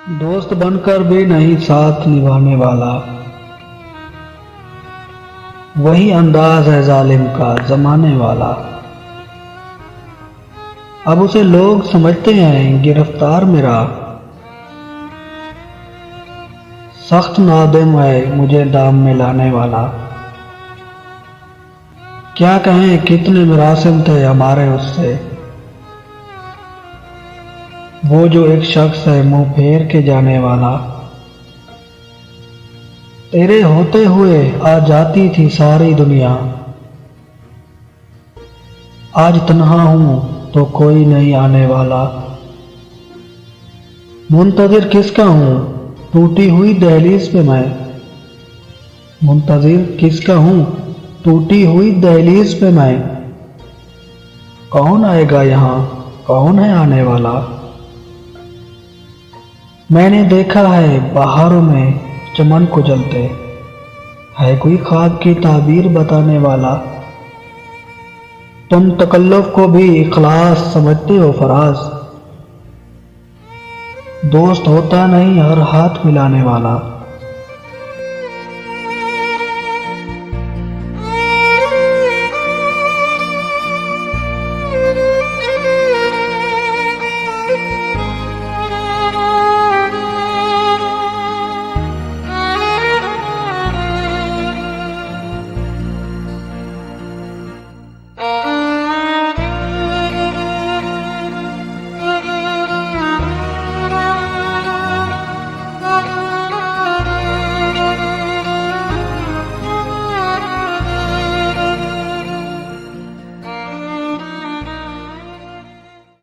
दोस्त बनकर भी नहीं साथ निभाने वाला, वही अंदाज है जालिम का जमाने वाला। अब उसे लोग समझते हैं गिरफ्तार मेरा, सख्त नादिम है मुझे दाम में लाने वाला। क्या कहें कितने मरासिम थे हमारे उससे, वो जो एक शख्स है मुंह फेर के जाने वाला। तेरे होते हुए आ जाती थी सारी दुनिया, आज तन्हा हूं तो कोई नहीं आने वाला। मुंतजिर किसका हूं टूटी हुई दहलीज पे मैं, मुंतजिर किसका हूं टूटी हुई दहलीज पे मैं। कौन आएगा यहाँ कौन है आने वाला। मैंने देखा है बहारों में चमन को जलते, है कोई ख्वाब की ताबीर बताने वाला। तुम तकल्लुफ को भी इखलास समझते हो फराज, दोस्त होता नहीं हर हाथ मिलाने वाला।